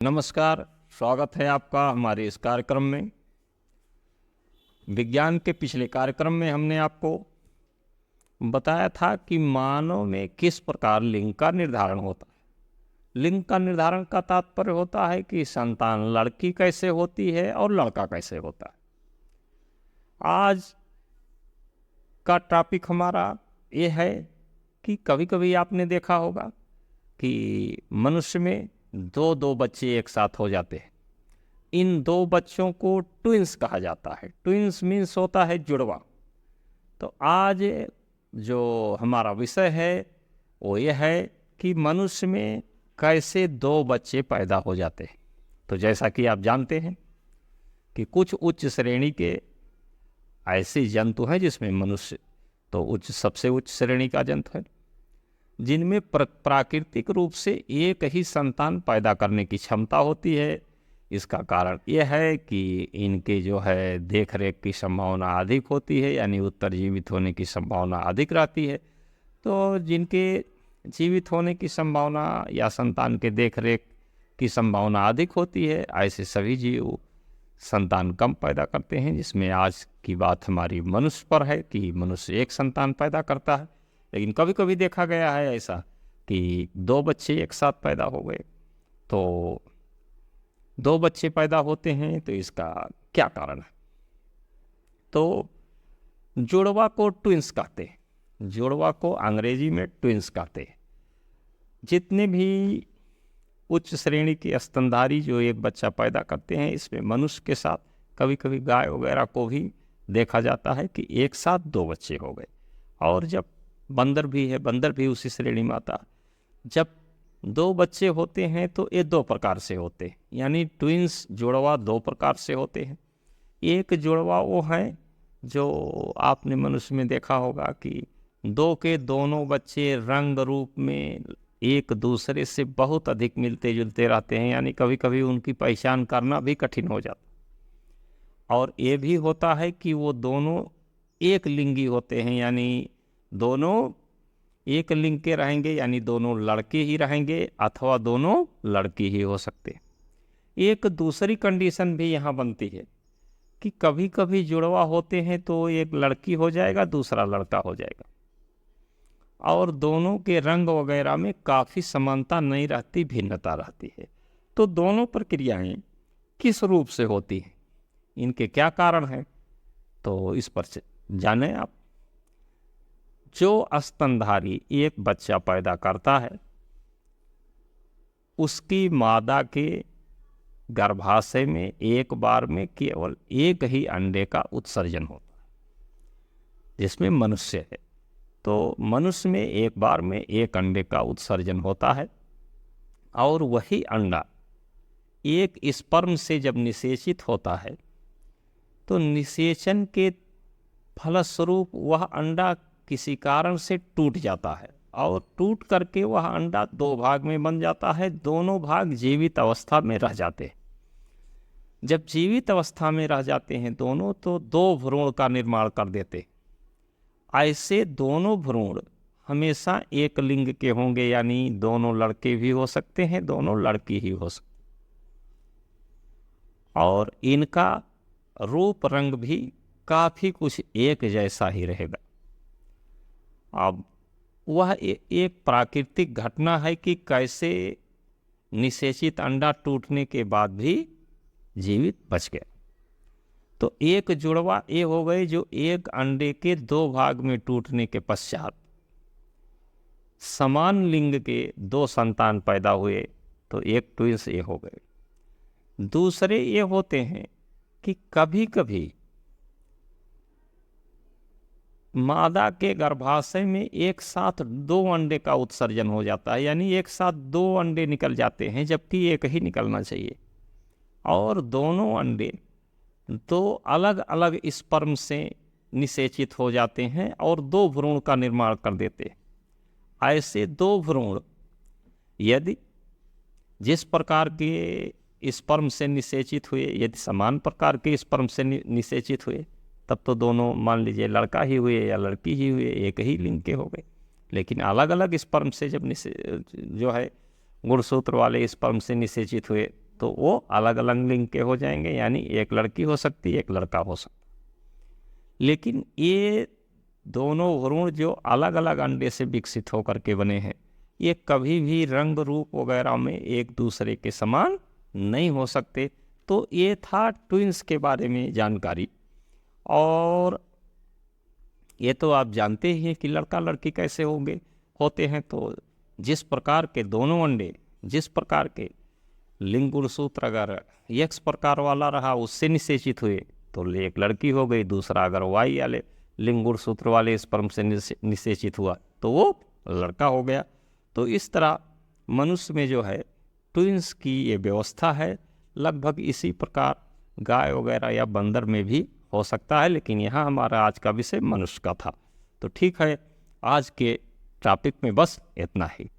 नमस्कार, स्वागत है आपका हमारे इस कार्यक्रम में। विज्ञान के पिछले कार्यक्रम में हमने आपको बताया था कि मानव में किस प्रकार लिंग का निर्धारण होता है। लिंग का निर्धारण का तात्पर्य होता है कि संतान लड़की कैसे होती है और लड़का कैसे होता है। आज का टॉपिक हमारा ये है कि कभी कभी आपने देखा होगा कि मनुष्य में दो दो बच्चे एक साथ हो जाते हैं। इन दो बच्चों को ट्विंस कहा जाता है। ट्विंस मीन्स होता है जुड़वा। तो आज जो हमारा विषय है वो ये है कि मनुष्य में कैसे दो बच्चे पैदा हो जाते हैं। तो जैसा कि आप जानते हैं कि कुछ उच्च श्रेणी के ऐसे जंतु हैं जिसमें मनुष्य तो सबसे उच्च श्रेणी का जंतु है, जिनमें प्राकृतिक रूप से एक ही संतान पैदा करने की क्षमता होती है। इसका कारण यह है कि इनके जो है देख रेख की संभावना अधिक होती है, यानी उत्तर जीवित होने की संभावना अधिक रहती है। तो जिनके जीवित होने की संभावना या संतान के देख रेख की संभावना अधिक होती है, ऐसे सभी जीव संतान कम पैदा करते हैं। जिसमें आज की बात हमारी मनुष्य पर है कि मनुष्य एक संतान पैदा करता है। लेकिन कभी कभी देखा गया है ऐसा कि दो बच्चे एक साथ पैदा हो गए। तो दो बच्चे पैदा होते हैं तो इसका क्या कारण है? तो जुड़वा को ट्विंस कहते हैं। जुड़वा को अंग्रेजी में ट्विंस कहते हैं। जितने भी उच्च श्रेणी के स्तनधारी जो एक बच्चा पैदा करते हैं, इसमें मनुष्य के साथ कभी कभी गाय वगैरह को भी देखा जाता है कि एक साथ दो बच्चे हो गए। और जब बंदर भी है, बंदर भी उसी श्रेणी में आता। जब दो बच्चे होते हैं तो ये दो प्रकार से होते हैं, यानी ट्विंस जुड़वा दो प्रकार से होते हैं। एक जुड़वा वो है जो आपने मनुष्य में देखा होगा कि दो के दोनों बच्चे रंग रूप में एक दूसरे से बहुत अधिक मिलते जुलते रहते हैं, यानी कभी कभी उनकी पहचान करना भी कठिन हो जाता। और ये भी होता है कि वो दोनों एक लिंगी होते हैं, यानी दोनों एक लिंग के रहेंगे, यानी दोनों लड़के ही रहेंगे अथवा दोनों लड़की ही हो सकते। एक दूसरी कंडीशन भी यहाँ बनती है कि कभी कभी जुड़वा होते हैं तो एक लड़की हो जाएगा, दूसरा लड़का हो जाएगा, और दोनों के रंग वगैरह में काफ़ी समानता नहीं रहती, भिन्नता रहती है। तो दोनों प्रक्रियाएं किस रूप से होती हैं, इनके क्या कारण हैं, तो इस पर जानें आप। जो स्तनधारी एक बच्चा पैदा करता है, उसकी मादा के गर्भाशय में एक बार में केवल एक ही अंडे का उत्सर्जन होता है, जिसमें मनुष्य है। तो मनुष्य में एक बार में एक अंडे का उत्सर्जन होता है, और वही अंडा एक स्पर्म से जब निषेचित होता है तो निषेचन के फलस्वरूप वह अंडा किसी कारण से टूट जाता है, और टूट करके वह अंडा दो भाग में बन जाता है। दोनों भाग जीवित अवस्था में रह जाते हैं। जब जीवित अवस्था में रह जाते हैं दोनों, तो दो भ्रूण का निर्माण कर देते। ऐसे दोनों भ्रूण हमेशा एक लिंग के होंगे, यानी दोनों लड़के भी हो सकते हैं, दोनों लड़की ही हो सकते, और इनका रूप रंग भी काफ़ी कुछ एक जैसा ही रहेगा। अब वह एक प्राकृतिक घटना है कि कैसे निषेचित अंडा टूटने के बाद भी जीवित बच गया। तो एक जुड़वा ये हो गए जो एक अंडे के दो भाग में टूटने के पश्चात समान लिंग के दो संतान पैदा हुए, तो एक ट्विंस ये हो गए। दूसरे ये होते हैं कि कभी कभी मादा के गर्भाशय में एक साथ दो अंडे का उत्सर्जन हो जाता है, यानी एक साथ दो अंडे निकल जाते हैं जबकि एक ही निकलना चाहिए, और दोनों अंडे दो अलग अलग स्पर्म से निषेचित हो जाते हैं और दो भ्रूण का निर्माण कर देते हैं। ऐसे दो भ्रूण यदि जिस प्रकार के स्पर्म से निषेचित हुए, यदि समान प्रकार के स्पर्म से निषेचित हुए, तब तो दोनों मान लीजिए लड़का ही हुए या लड़की ही हुए, एक ही लिंग के हो गए। लेकिन अलग अलग स्पर्म से जब जो है गुणसूत्र वाले स्पर्म से निषेचित हुए, तो वो अलग अलग लिंग के हो जाएंगे, यानी एक लड़की हो सकती है, एक लड़का हो सकता। लेकिन ये दोनों भ्रूण जो अलग अलग अंडे से विकसित होकर के बने हैं, ये कभी भी रंग रूप वगैरह में एक दूसरे के समान नहीं हो सकते। तो ये था ट्विंस के बारे में जानकारी। और ये तो आप जानते ही हैं कि लड़का लड़की कैसे होते हैं। तो जिस प्रकार के दोनों अंडे, जिस प्रकार के लिंग गुणसूत्र अगर एक्स प्रकार वाला रहा उससे निषेचित हुए तो एक लड़की हो गई, दूसरा अगर वाई वाले लिंग गुणसूत्र वाले स्पर्म से निषेचित हुआ तो वो लड़का हो गया। तो इस तरह मनुष्य में जो है ट्विंस की ये व्यवस्था है। लगभग इसी प्रकार गाय वगैरह या बंदर में भी हो सकता है, लेकिन यहाँ हमारा आज का विषय मनुष्य का था। तो ठीक है, आज के टॉपिक में बस इतना ही।